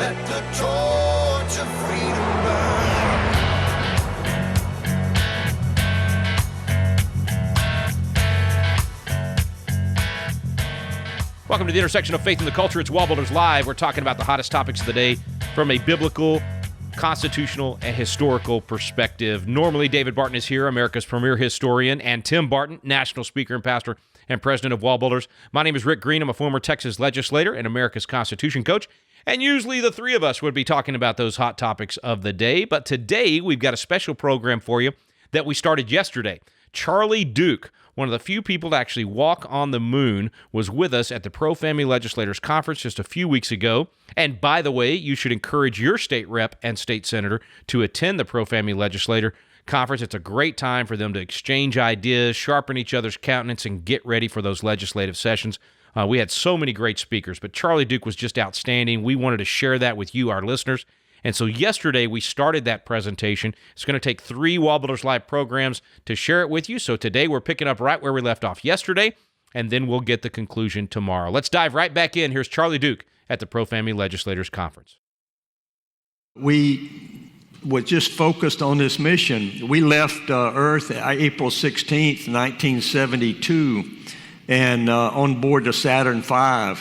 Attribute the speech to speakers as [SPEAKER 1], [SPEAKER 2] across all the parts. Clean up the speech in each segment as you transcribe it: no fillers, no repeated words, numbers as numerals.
[SPEAKER 1] Let the torch of freedom burn.
[SPEAKER 2] Welcome to the intersection of faith and the culture. It's WallBuilders Live. We're talking about the hottest topics of the day from a biblical, constitutional, and historical perspective. Normally, David Barton is here, America's premier historian, and Tim Barton, national speaker and pastor and president of WallBuilders. My name is Rick Green. I'm a former Texas legislator and America's Constitution coach. And usually the three of us would be talking about those hot topics of the day. But today, we've got a special program for you that we started yesterday. Charlie Duke, one of the few people to actually walk on the moon, was with us at the Pro-Family Legislators Conference just a few weeks ago. And by the way, you should encourage your state rep and state senator to attend the Pro-Family Legislator Conference. It's a great time for them to exchange ideas, sharpen each other's countenance, and get ready for those legislative sessions. We had so many great speakers, but Charlie Duke was just outstanding. We wanted to share that with you, our listeners. And so yesterday, we started that presentation. It's going to take 3 WallBuilders Live programs to share it with you. So today, we're picking up right where we left off yesterday, and then we'll get the conclusion tomorrow. Let's dive right back in. Here's Charlie Duke at the Pro-Family Legislators Conference.
[SPEAKER 3] We were just focused on this mission. We left Earth April 16th, 1972, and on board the Saturn V.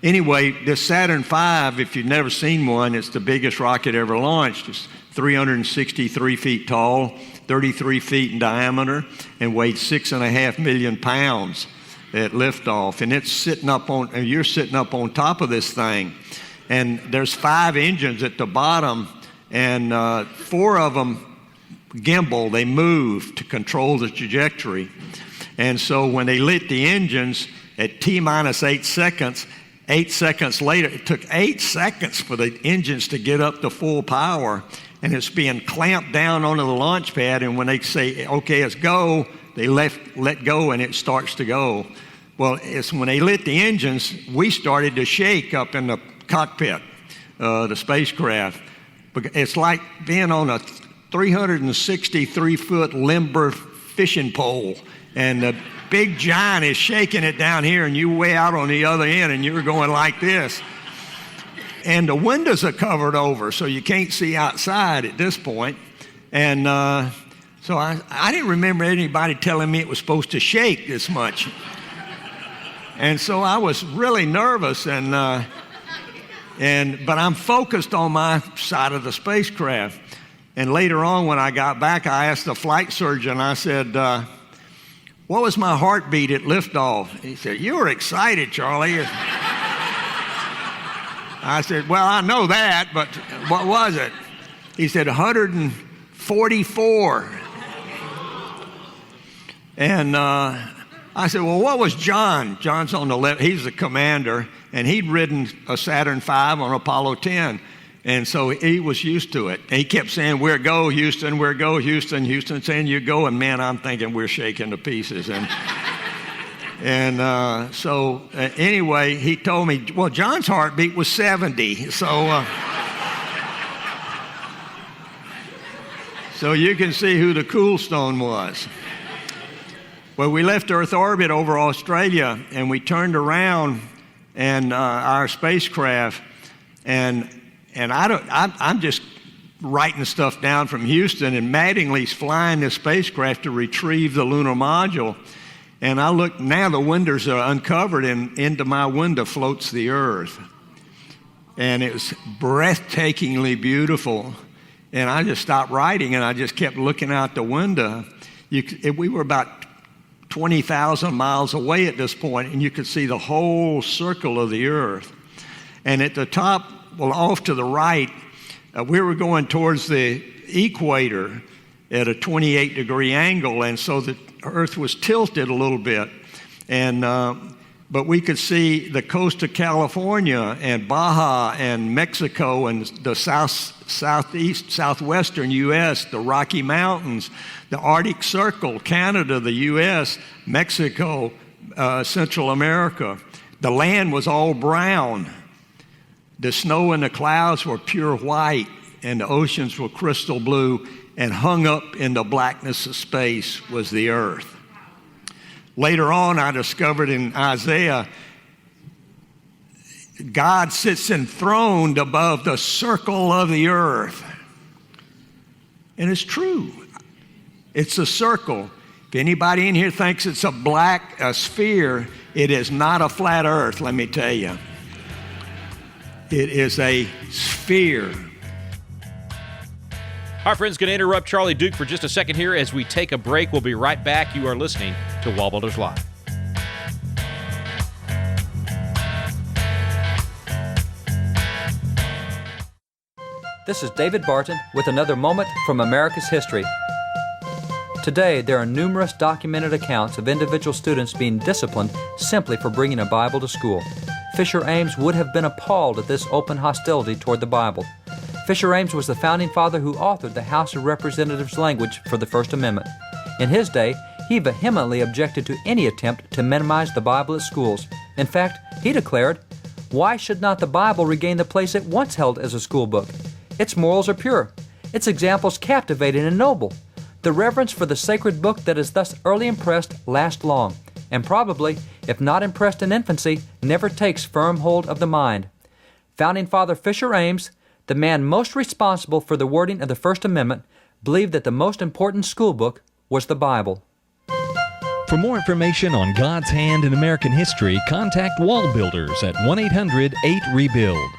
[SPEAKER 3] Anyway, this Saturn V, if you've never seen one, it's the biggest rocket ever launched. It's 363 feet tall, 33 feet in diameter, and weighed 6.5 million pounds at liftoff. And it's sitting up on, and you're sitting up on top of this thing. And there's 5 engines at the bottom, and 4 of them gimbal. They move to control the trajectory. And so when they lit the engines at T-minus 8 seconds, 8 seconds later, it took 8 seconds for the engines to get up to full power, and it's being clamped down onto the launch pad, and when they say, okay, it's go, they let go, and it starts to go. Well, it's when they lit the engines, we started to shake up in the cockpit, the spacecraft. It's like being on a 363-foot limber fishing pole, and the big giant is shaking it down here, and you way out on the other end, and you're going like this. And the windows are covered over, so you can't see outside at this point. And so I didn't remember anybody telling me it was supposed to shake this much. And so I was really nervous, but I'm focused on my side of the spacecraft. And later on, when I got back, I asked the flight surgeon, I said, what was my heartbeat at liftoff? He said, you were excited, Charlie. I said, well, I know that, but what was it? He said, 144. And I said, well, what was John? John's on the left. He's the commander, and he'd ridden a Saturn V on Apollo 10. And so he was used to it. And he kept saying, where go, Houston, where go, Houston, Houston, saying you go. And man, I'm thinking we're shaking to pieces. So anyway, he told me, well, John's heartbeat was 70. So you can see who the cool stone was. Well, we left Earth orbit over Australia, and we turned around and our spacecraft, and I'm just writing stuff down from Houston, and Mattingly's flying this spacecraft to retrieve the lunar module. And I look, now the windows are uncovered, and into my window floats the Earth. And it was breathtakingly beautiful. And I just stopped writing, and I just kept looking out the window. We were about 20,000 miles away at this point, and you could see the whole circle of the Earth. And at the top, well, off to the right, we were going towards the equator at a 28-degree angle, and so the Earth was tilted a little bit. And but we could see the coast of California and Baja and Mexico and the southwestern U.S., the Rocky Mountains, the Arctic Circle, Canada, the U.S., Mexico, Central America. The land was all brown. The snow and the clouds were pure white, and the oceans were crystal blue, and hung up in the blackness of space was the Earth. Later on, I discovered in Isaiah God sits enthroned above the circle of the earth. And it's true. It's a circle. If anybody in here thinks it's a sphere, it is not a flat earth, let me tell you. It is a sphere.
[SPEAKER 2] Our friend's going to interrupt Charlie Duke for just a second here as we take a break. We'll be right back. You are listening to WallBuilders Live.
[SPEAKER 4] This is David Barton with another moment from America's history. Today, there are numerous documented accounts of individual students being disciplined simply for bringing a Bible to school. Fisher Ames would have been appalled at this open hostility toward the Bible. Fisher Ames was the founding father who authored the House of Representatives language for the First Amendment. In his day, he vehemently objected to any attempt to minimize the Bible at schools. In fact, he declared, "Why should not the Bible regain the place it once held as a school book? Its morals are pure, its examples captivating and noble. The reverence for the sacred book that is thus early impressed lasts long, and probably, if not impressed in infancy, never takes firm hold of the mind." Founding Father Fisher Ames, the man most responsible for the wording of the First Amendment, believed that the most important school book was the Bible.
[SPEAKER 5] For more information on God's hand in American history, contact WallBuilders at 1-800-8-REBUILD.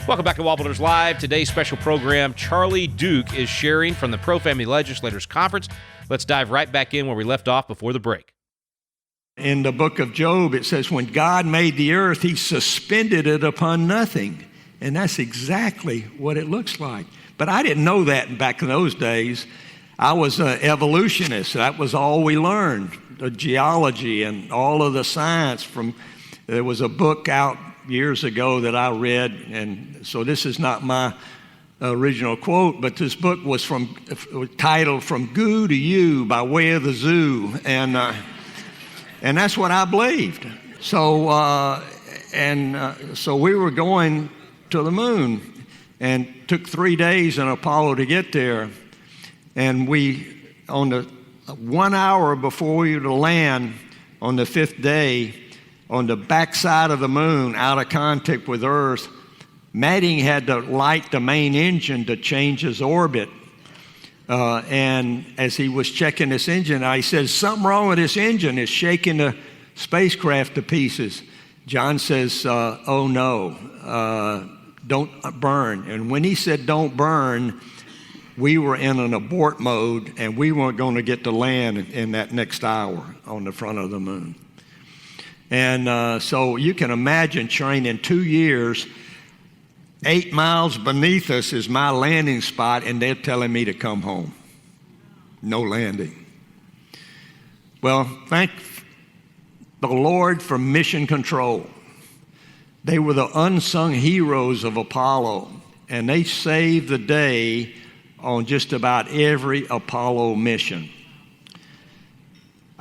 [SPEAKER 2] Welcome back to WallBuilders Live. Today's special program, Charlie Duke is sharing from the Pro-Family Legislators Conference. Let's dive right back in where we left off before the break.
[SPEAKER 3] In the book of Job, it says, when God made the earth, he suspended it upon nothing. And that's exactly what it looks like. But I didn't know that back in those days. I was an evolutionist. That was all we learned, the geology and all of the science. There was a book out years ago that I read, and so this is not my original quote, but this book was titled From Goo to You by Way of the Zoo. And that's what I believed. So we were going to the moon, and took 3 days in Apollo to get there. And on the 1 hour before we were to land on the 5th day, on the backside of the moon, out of contact with Earth, Manning had to light the main engine to change his orbit. And as he was checking this engine, I said, something wrong with this engine. It's shaking the spacecraft to pieces. John says, oh no, don't burn. And when he said don't burn, we were in an abort mode, and we weren't going to get to land in that next hour on the front of the moon. And so you can imagine training 2 years. 8 miles beneath us is my landing spot, and they're telling me to come home. No landing. Well, thank the Lord for mission control. They were the unsung heroes of Apollo, and they saved the day on just about every Apollo mission.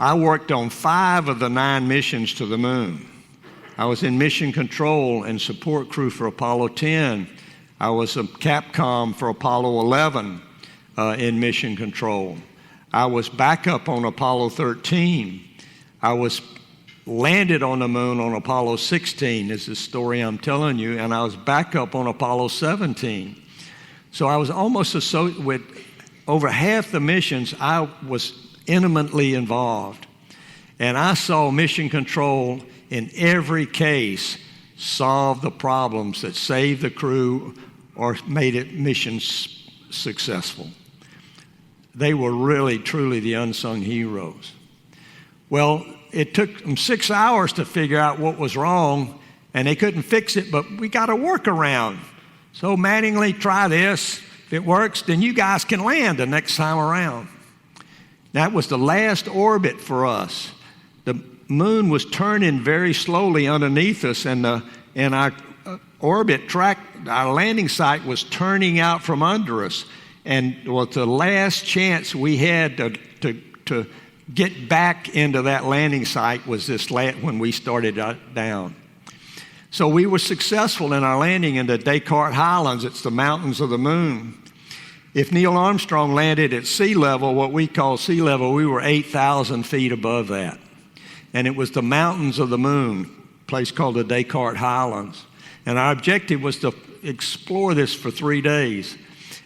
[SPEAKER 3] I worked on 5 of the 9 missions to the moon. I was in mission control and support crew for Apollo 10. I was a Capcom for Apollo 11 in mission control. I was backup on Apollo 13. I was landed on the moon on Apollo 16, is the story I'm telling you, and I was backup on Apollo 17. So I was almost associated with over half the missions. I was intimately involved. And I saw mission control in every case solve the problems that saved the crew or made it mission successful. They were really, truly the unsung heroes. Well, it took them 6 hours to figure out what was wrong, and they couldn't fix it, but we got a workaround. So Mattingly, try this. If it works, then you guys can land the next time around. That was the last orbit for us. The moon was turning very slowly underneath us, and our orbit track, our landing site was turning out from under us. And was the last chance we had to get back into that landing site was this when we started down. So we were successful in our landing in the Descartes Highlands. It's the mountains of the moon. If Neil Armstrong landed at sea level, what we call sea level, we were 8,000 feet above that. and it was the mountains of the moon, a place called the Descartes Highlands. And our objective was to explore this for 3 days.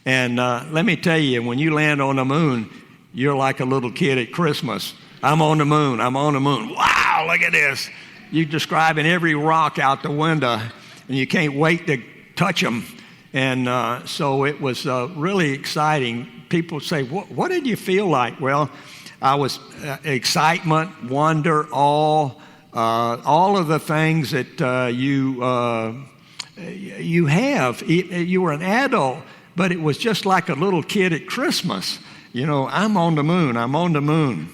[SPEAKER 3] And let me tell you, when you land on the moon, you're like a little kid at Christmas. I'm on the moon. I'm on the moon. Wow, look at this. You're describing every rock out the window, and you can't wait to touch them. And so it was really exciting. People say, what did you feel like? Well, I was excitement, wonder, awe, all of the things that you have. You were an adult, but it was just like a little kid at Christmas. You know, I'm on the moon. I'm on the moon.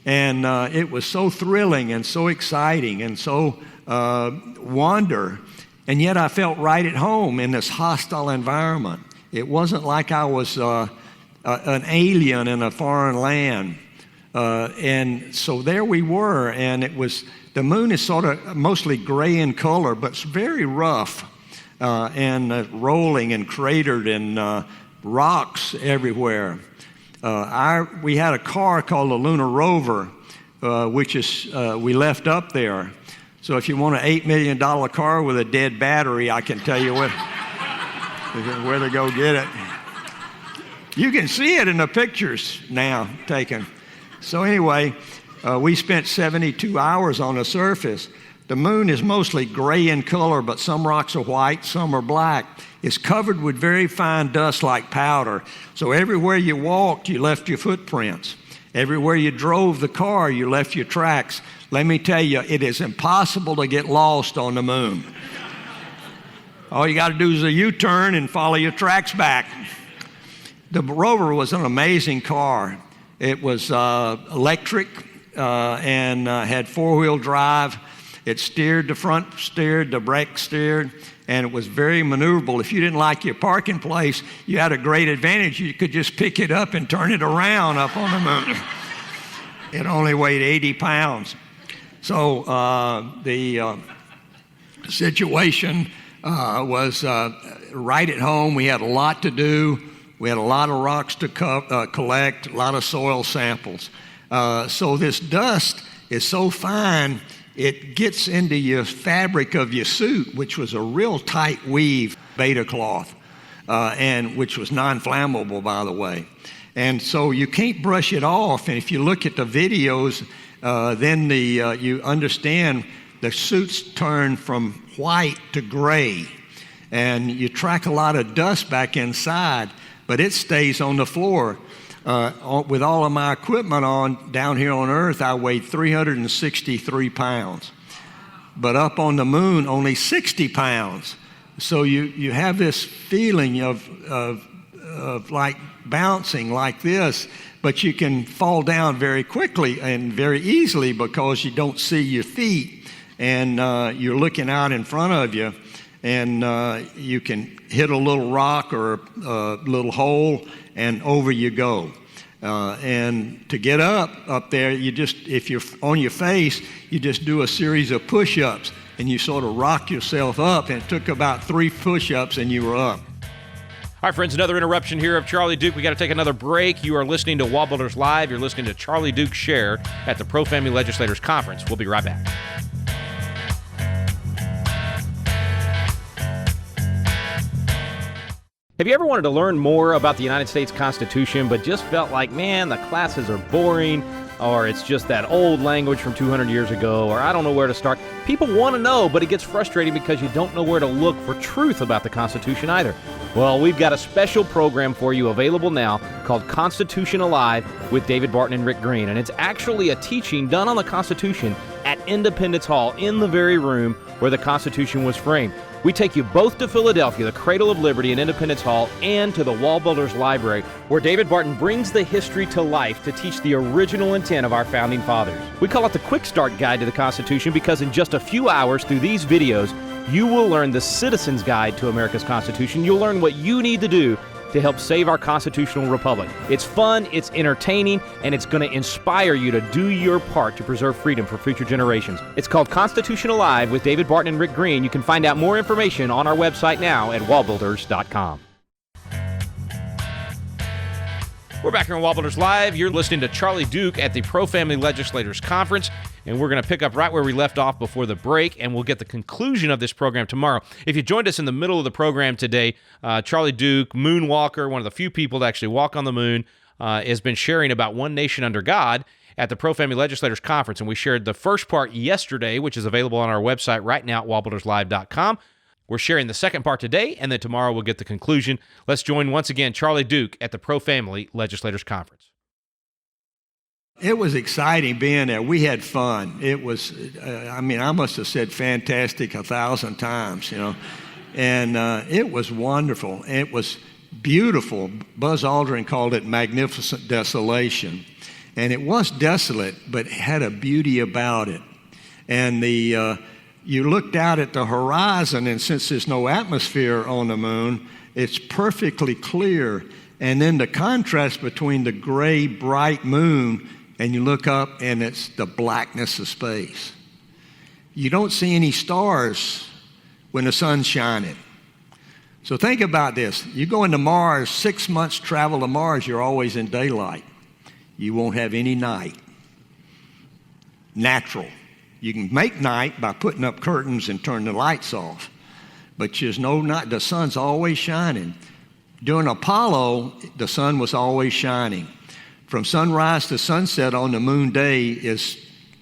[SPEAKER 3] And it was so thrilling and so exciting and so wonder. And yet I felt right at home in this hostile environment. It wasn't like I was an alien in a foreign land. And so there we were, and the moon is sort of mostly gray in color, but it's very rough and rolling and cratered and rocks everywhere. We had a car called the Lunar Rover, which we left up there. So if you want an $8 million car with a dead battery, I can tell you where to go get it. You can see it in the pictures now taken. So anyway, we spent 72 hours on the surface. The moon is mostly gray in color, but some rocks are white, some are black. It's covered with very fine dust like powder. So everywhere you walked, you left your footprints. Everywhere you drove the car, you left your tracks. Let me tell you, it is impossible to get lost on the moon. All you got to do is a U-turn and follow your tracks back. The Rover was an amazing car. It was electric and had four-wheel drive. It steered, the front steered, the back steered, and it was very maneuverable. If you didn't like your parking place, you had a great advantage. You could just pick it up and turn it around up on the moon. It only weighed 80 pounds. So the situation was right at home. We had a lot to do. We had a lot of rocks to collect, a lot of soil samples. So this dust is so fine, it gets into your fabric of your suit, which was a real tight weave beta cloth, and which was non-flammable, by the way. And so you can't brush it off. And if you look at the videos, then you understand the suits turn from white to gray, and you track a lot of dust back inside, but it stays on the floor. With all of my equipment on down here on Earth, I weighed 363 pounds. But up on the moon, only 60 pounds. So you have this feeling of like bouncing like this, but you can fall down very quickly and very easily because you don't see your feet, and you're looking out in front of you, and you can hit a little rock or a little hole, and over you go. And to get up there, if you're on your face, you just do a series of push-ups, and you sort of rock yourself up, and it took about 3 push-ups, and you were up.
[SPEAKER 2] All right, friends, another interruption here of Charlie Duke. We got to take another break. You are listening to WallBuilders Live. You're listening to Charlie Duke share at the Pro-Family Legislators Conference. We'll be right back. Have you ever wanted to learn more about the United States Constitution, but just felt like, man, the classes are boring, or it's just that old language from 200 years ago, or I don't know where to start? People want to know, but it gets frustrating because you don't know where to look for truth about the Constitution either. Well, we've got a special program for you available now called Constitution Alive with David Barton and Rick Green, and it's actually a teaching done on the Constitution at Independence Hall in the very room where the Constitution was framed. We take you both to Philadelphia, the cradle of liberty in Independence Hall, and to the WallBuilders Library, where David Barton brings the history to life to teach the original intent of our founding fathers. We call it the Quick Start Guide to the Constitution because in just a few hours through these videos, you will learn the Citizen's Guide to America's Constitution. You'll learn what you need to do to help save our constitutional republic. It's fun, it's entertaining, and it's going to inspire you to do your part to preserve freedom for future generations. It's called Constitution Alive with David Barton and Rick Green. You can find out more information on our website now at wallbuilders.com. We're back here on WallBuilders Live. You're listening to Charlie Duke at the Pro-Family Legislators Conference. And we're going to pick up right where we left off before the break, and we'll get the conclusion of this program tomorrow. If you joined us in the middle of the program today, Charlie Duke, moonwalker, one of the few people to actually walk on the moon, has been sharing about One Nation Under God at the Pro-Family Legislators Conference. And we shared the first part yesterday, which is available on our website right now at wallbuilderslive.com. We're sharing the second part today, and then tomorrow we'll get the conclusion. Let's join once again Charlie Duke at the Pro-Family Legislators Conference.
[SPEAKER 3] It was exciting being there. We had fun. It was, I must have said fantastic 1,000 times, And it was wonderful. It was beautiful. Buzz Aldrin called it magnificent desolation. And it was desolate, but it had a beauty about it. And you looked out at the horizon, and since there's no atmosphere on the moon, it's perfectly clear. And then the contrast between the gray, bright moon, and you look up, and it's the blackness of space. You don't see any stars when the sun's shining. So think about this. You go into Mars, 6 months travel to Mars, you're always in daylight. You won't have any night. Natural. You can make night by putting up curtains and turning the lights off. But there's no night. The sun's always shining. During Apollo, the sun was always shining. From sunrise to sunset on the moon day is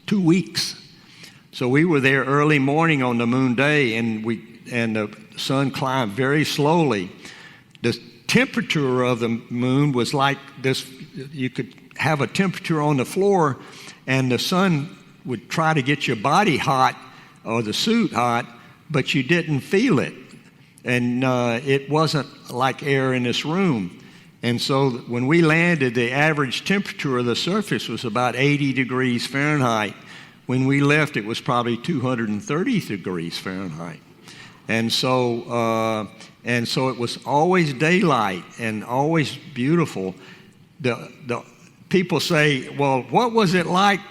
[SPEAKER 3] 2 weeks. So we were there early morning on the moon day, and the sun climbed very slowly. The temperature of the moon was like this. You could have a temperature on the floor, and the sun would try to get your body hot or the suit hot, but you didn't feel it. And it wasn't like air in this room. And so when we landed, the average temperature of the surface was about 80 degrees Fahrenheit. When we left, it was probably 230 degrees Fahrenheit. And so it was always daylight and always beautiful. The people say, well, what was it like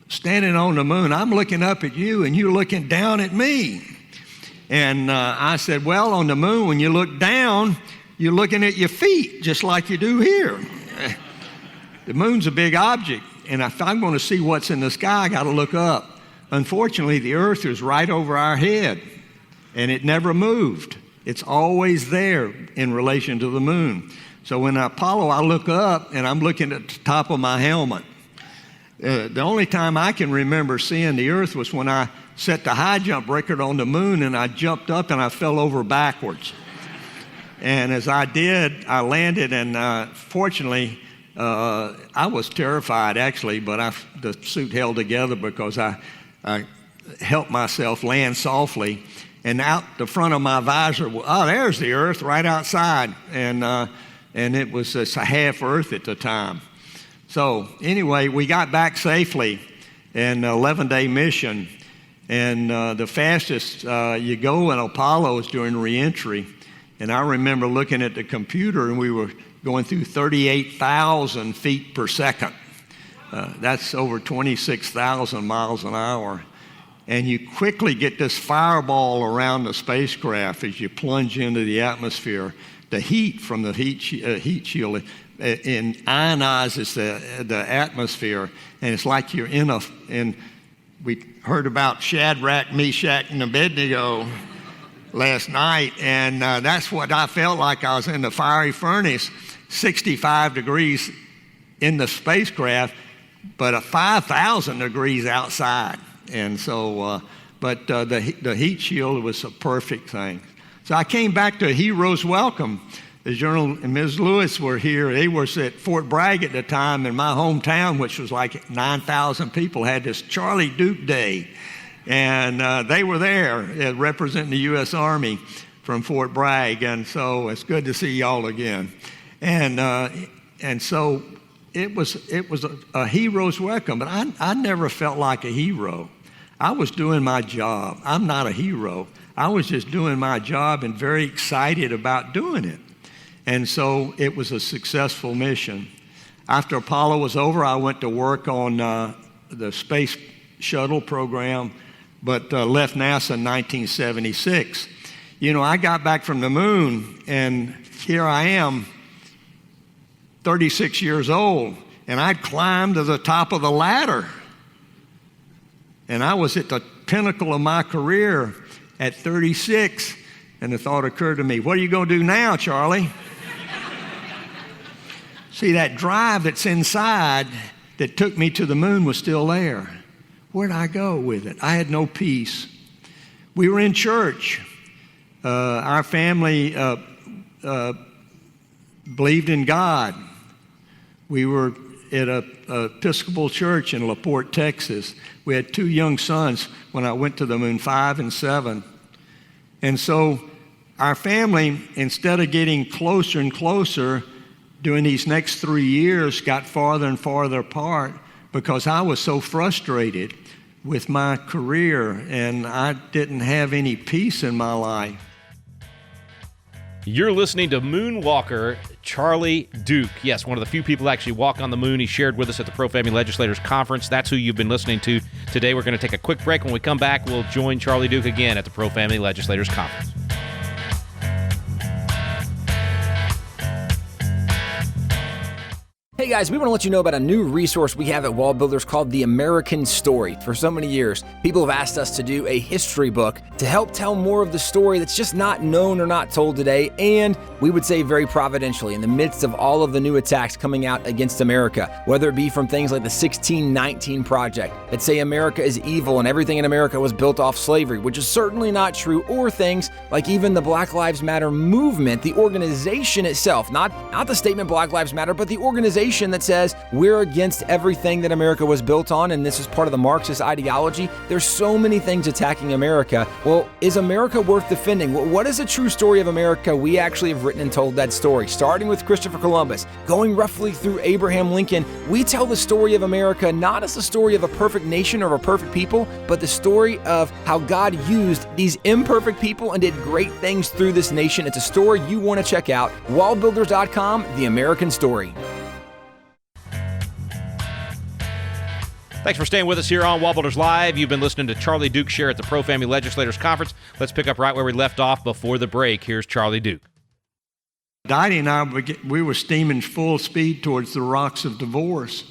[SPEAKER 3] standing on the moon? I'm looking up at you, and you're looking down at me. And I said, well, on the moon, when you look down, you're looking at your feet, just like you do here. The moon's a big object, and if I'm going to see what's in the sky, I got to look up. Unfortunately, the earth is right over our head, and it never moved. It's always there in relation to the moon. So when Apollo, I look up, and I'm looking at the top of my helmet. The only time I can remember seeing the earth was when I set the high jump record on the moon, and I jumped up and I fell over backwards. And as I did, I landed, and fortunately, I was terrified, actually, but the suit held together because I helped myself land softly. And out the front of my visor, there's the earth right outside. And it was just a half earth at the time. So anyway, we got back safely in an 11-day mission. And the fastest you go in Apollo is during reentry. And I remember looking at the computer, and we were going through 38,000 feet per second. That's over 26,000 miles an hour. And you quickly get this fireball around the spacecraft as you plunge into the atmosphere. The heat from the heat shield ionizes the atmosphere, and it's like you're in. We heard about Shadrach, Meshach, and Abednego last night, and that's what I felt like. I was in the fiery furnace, 65 degrees in the spacecraft, but 5,000 degrees outside. And so, the heat shield was a perfect thing. So I came back to a hero's welcome. The General and Ms. Lewis were here. They were at Fort Bragg at the time, in my hometown, which was like 9,000 people, had this Charlie Duke Day. And they were there representing the U.S. Army from Fort Bragg. And so it's good to see y'all again. And so it was a hero's welcome. But I never felt like a hero. I was doing my job. I'm not a hero. I was just doing my job and very excited about doing it. And so it was a successful mission. After Apollo was over, I went to work on the space shuttle program, but left NASA in 1976. I got back from the moon, and here I am, 36 years old, and I'd climbed to the top of the ladder. And I was at the pinnacle of my career at 36, and the thought occurred to me, what are you going to do now, Charlie? See, that drive that's inside that took me to the moon was still there. Where'd I go with it? I had no peace. We were in church. Our family believed in God. We were at a Episcopal church in La Porte, Texas. We had 2 young sons when I went to the moon, 5 and 7. And so our family, instead of getting closer and closer during these next 3 years, got farther and farther apart because I was so frustrated with my career and I didn't have any peace in my life.
[SPEAKER 2] You're listening to Moonwalker Charlie Duke. Yes, one of the few people to actually walk on the moon. He shared with us at the Pro Family Legislators Conference. That's who you've been listening to today. We're going to take a quick break. When we come back, we'll join Charlie Duke again at the Pro Family Legislators Conference.
[SPEAKER 6] Hey guys, we want to let you know about a new resource we have at WallBuilders called The American Story. For so many years, people have asked us to do a history book to help tell more of the story that's just not known or not told today, and we would say very providentially in the midst of all of the new attacks coming out against America, whether it be from things like the 1619 Project that say America is evil and everything in America was built off slavery, which is certainly not true, or things like even the Black Lives Matter movement, the organization itself, not the statement Black Lives Matter, but the organization that says we're against everything that America was built on and this is part of the Marxist ideology. There's so many things attacking America. Well, is America worth defending? What is a true story of America? We actually have written and told that story, starting with Christopher Columbus, going roughly through Abraham Lincoln. We tell the story of America not as the story of a perfect nation or a perfect people, but the story of how God used these imperfect people and did great things through this nation. It's a story you want to check out. WallBuilders.com, The American Story.
[SPEAKER 2] Thanks for staying with us here on WallBuilders Live. You've been listening to Charlie Duke share at the Pro Family Legislators Conference. Let's pick up right where we left off before the break. Here's Charlie Duke.
[SPEAKER 3] Dottie and I, we were steaming full speed towards the rocks of divorce.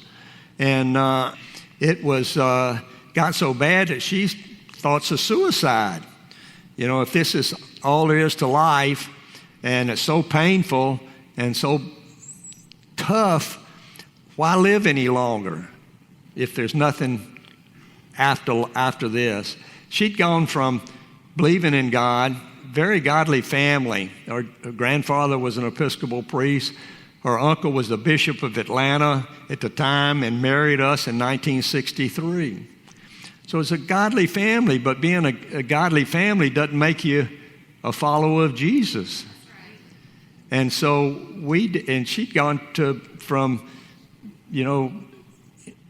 [SPEAKER 3] And it was got so bad that she thoughts of suicide. You know, if this is all there is to life, and it's so painful and so tough, why live any longer if there's nothing after this? She'd gone from believing in God, very godly family. Her grandfather was an Episcopal priest. Her uncle was the Bishop of Atlanta at the time and married us in 1963. So it's a godly family, but being a godly family doesn't make you a follower of Jesus. And so she'd gone from, you know,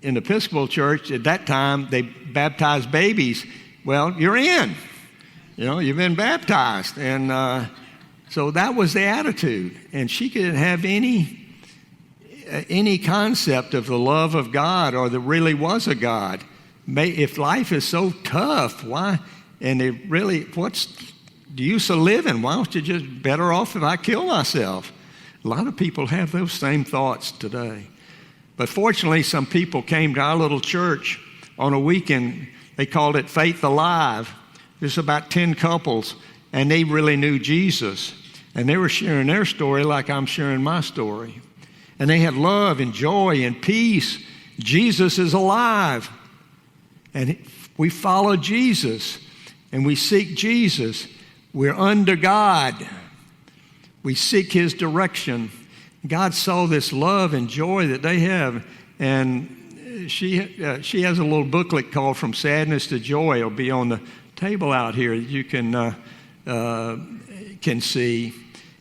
[SPEAKER 3] in the Episcopal church at that time, they baptized babies. Well, you're in. You know, you've been baptized. And so that was the attitude. And she couldn't have any concept of the love of God or there really was a God. If life is so tough, why? And they really, what's the use of living? Why don't you just better off if I kill myself? A lot of people have those same thoughts today. But fortunately, some people came to our little church on a weekend. They called it Faith Alive. There's about 10 couples, and they really knew Jesus. And they were sharing their story like I'm sharing my story. And they had love and joy and peace. Jesus is alive. And we follow Jesus, and we seek Jesus. We're under God. We seek His direction. God saw this love and joy that they have, and she has a little booklet called From Sadness to Joy. It'll be on the table out here that you can see.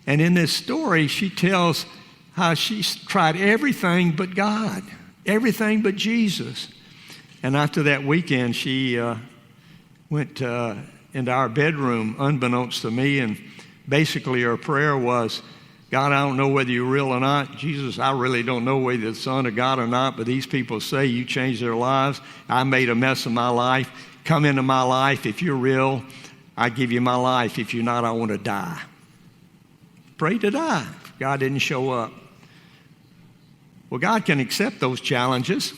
[SPEAKER 3] And in this story, she tells how she's tried everything but God, everything but Jesus. And after that weekend, she went into our bedroom, unbeknownst to me, and basically her prayer was, God, I don't know whether you're real or not. Jesus, I really don't know whether you're the Son of God or not, but these people say you changed their lives. I made a mess of my life. Come into my life. If you're real, I give you my life. If you're not, I want to die. Pray to die if God didn't show up. Well, God can accept those challenges,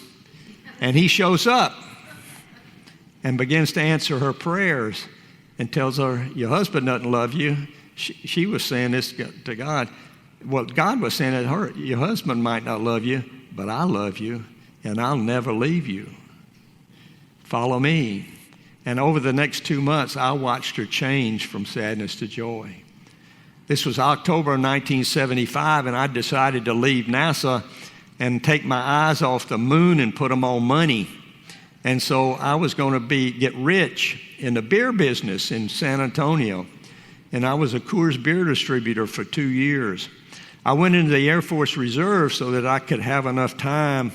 [SPEAKER 3] and He shows up. and begins to answer her prayers and tells her, your husband doesn't love you. She was saying this to God. Well, God was saying to her, your husband might not love you, but I love you, and I'll never leave you. Follow me. And over the next 2 months, I watched her change from sadness to joy. This was October 1975, and I decided to leave NASA and take my eyes off the moon and put them on money. And so I was going to get rich in the beer business in San Antonio. And I was a Coors beer distributor for 2 years. I went into the Air Force Reserve so that I could have enough time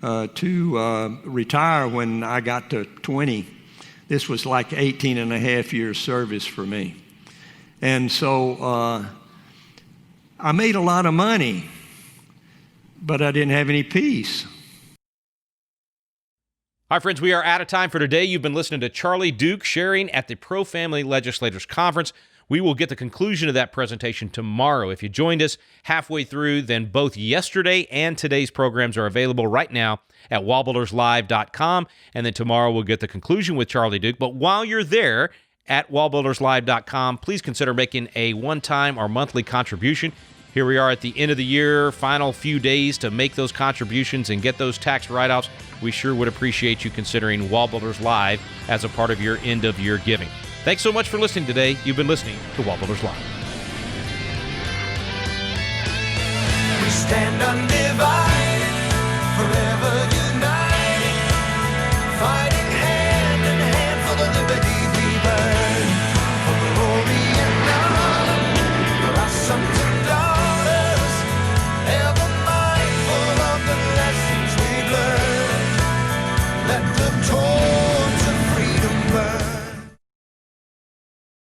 [SPEAKER 3] to retire when I got to 20. This was like 18 and a half years service for me. And so I made a lot of money, but I didn't have any peace.
[SPEAKER 2] All right, friends, we are out of time for today. You've been listening to Charlie Duke sharing at the Pro-Family Legislators Conference. We will get the conclusion of that presentation tomorrow. If you joined us halfway through, then both yesterday and today's programs are available right now at WallBuildersLive.com, and then tomorrow we'll get the conclusion with Charlie Duke. But while you're there at WallBuildersLive.com, please consider making a one-time or monthly contribution. Here we are at the end of the year, final few days to make those contributions and get those tax write-offs. We sure would appreciate you considering WallBuilders Live as a part of your end-of-year giving. Thanks so much for listening today. You've been listening to WallBuilders Live.
[SPEAKER 1] We stand under